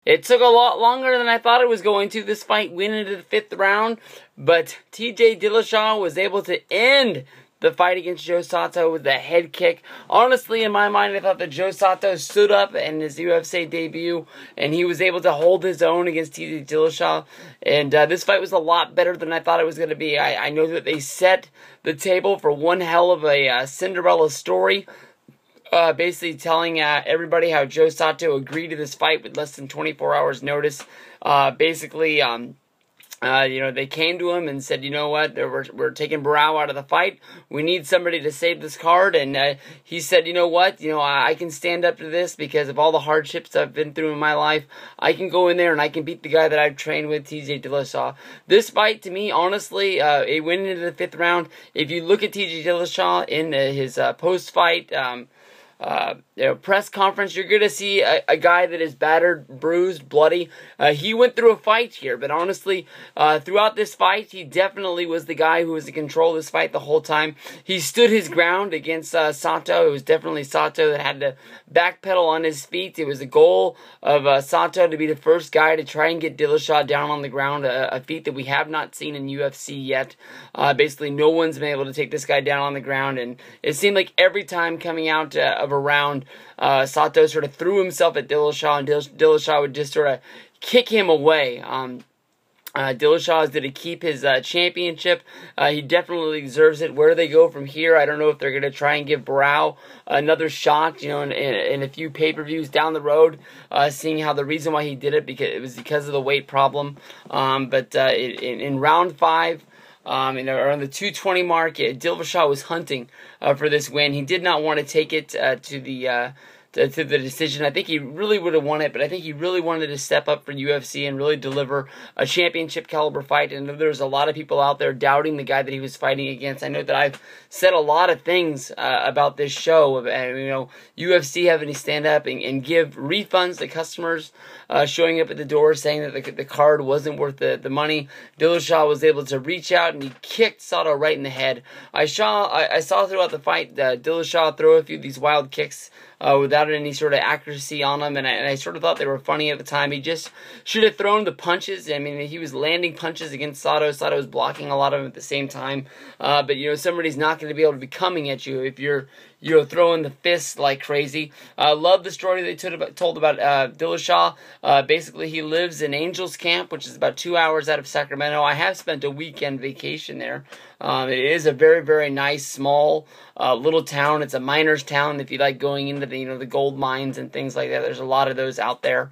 It took a lot longer than I thought it was going to. This fight went into the 5th round, but TJ Dillashaw was able to end the fight against Joe Soto with a head kick. Honestly, in my mind, I thought that Joe Soto stood up in his UFC debut, and he was able to hold his own against TJ Dillashaw. And this fight was a lot better than I thought it was going to be. I know that they set the table for one hell of a Cinderella story. Basically telling everybody how Joe Soto agreed to this fight with less than 24 hours notice. They came to him and said, you know what, we're taking Barao out of the fight. We need somebody to save this card. And he said, you know what, I can stand up to this because of all the hardships I've been through in my life. I can go in there and I can beat the guy that I've trained with, TJ Dillashaw. This fight, to me, honestly, it went into the 5th round. If you look at TJ Dillashaw in his post-fight press conference, you're going to see a guy that is battered, bruised, bloody. He went through a fight here, but honestly, throughout this fight, he definitely was the guy who was in control of this fight the whole time. He stood his ground against Soto. It was definitely Soto that had to backpedal on his feet. It was the goal of Soto to be the first guy to try and get Dillashaw down on the ground, a feat that we have not seen in UFC yet. Basically, no one's been able to take this guy down on the ground, and it seemed like every time coming out of a round, Soto sort of threw himself at Dillashaw, and Dillashaw would just sort of kick him away. Dillashaw is going to keep his championship. He definitely deserves it. Where they go from here, I don't know if they're going to try and give Barao another shot, in a few pay-per-views down the road, seeing how the reason why he did it, because of the weight problem. But in round 5, around the 220 mark, Dillashaw was hunting for this win. He did not want to take it to the decision. I think he really would have won it, but I think he really wanted to step up for UFC and really deliver a championship caliber fight. And there's a lot of people out there doubting the guy that he was fighting against. I know that I've said a lot of things about this show. UFC having to stand up and give refunds to customers showing up at the door saying that the card wasn't worth the money. Dillashaw was able to reach out and he kicked Soto right in the head. I saw throughout the fight Dillashaw throw a few of these wild kicks without any sort of accuracy on them, and I sort of thought they were funny at the time. He just should have thrown the punches. I mean, he was landing punches against Soto. Soto was blocking a lot of them at the same time. But somebody's not going to be able to be coming at you if you're throwing the fists like crazy. Love the story they told about Dillashaw. Basically, he lives in Angels Camp, which is about 2 hours out of Sacramento. I have spent a weekend vacation there. It is a very, very nice, small, little town. It's a miner's town. If you like going into the gold mines and things like that, there's a lot of those out there.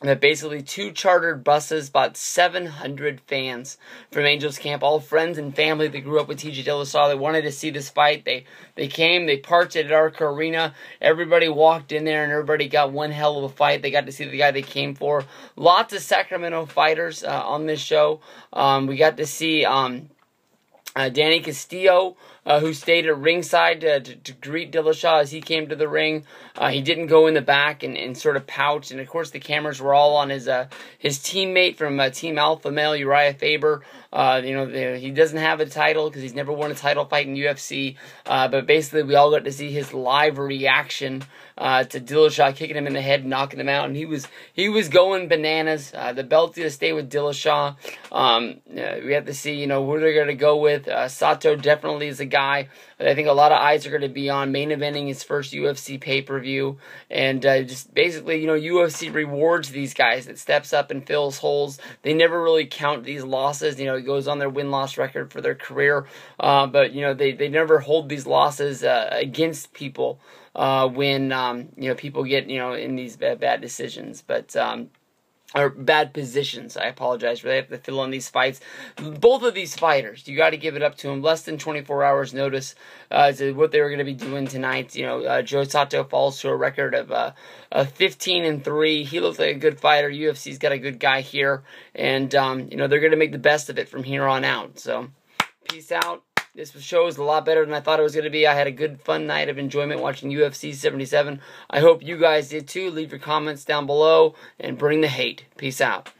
That basically 2 chartered buses, about 700 fans from Angels Camp, all friends and family that grew up with TJ Dillashaw. They wanted to see this fight. They came, they parked at Arca Arena. Everybody walked in there and everybody got one hell of a fight. They got to see the guy they came for. Lots of Sacramento fighters on this show. We got to see Danny Castillo, who stayed at ringside to greet Dillashaw as he came to the ring. He didn't go in the back and sort of pouch. And, of course, the cameras were all on his teammate from Team Alpha Male, Uriah Faber. He doesn't have a title because he's never won a title fight in UFC. But basically, we all got to see his live reaction to Dillashaw kicking him in the head and knocking him out. And he was going bananas. The belt's going to stay with Dillashaw. We have to see, who they're going to go with. Soto definitely is a guy that I think a lot of eyes are going to be on, main eventing his first UFC pay-per-view. And just basically, UFC rewards these guys that steps up and fills holes. They never really count these losses. It goes on their win-loss record for their career. But, they never hold these losses against people when, people get, in these bad decisions. But, or bad positions. I apologize for that. They have to fill in these fights. Both of these fighters, you got to give it up to them. Less than 24 hours notice to what they were going to be doing tonight. Joe Soto falls to a record of 15-3. He looks like a good fighter. UFC's got a good guy here, and they're going to make the best of it from here on out. So, peace out. This show was a lot better than I thought it was going to be. I had a good, fun night of enjoyment watching UFC 77. I hope you guys did too. Leave your comments down below and bring the hate. Peace out.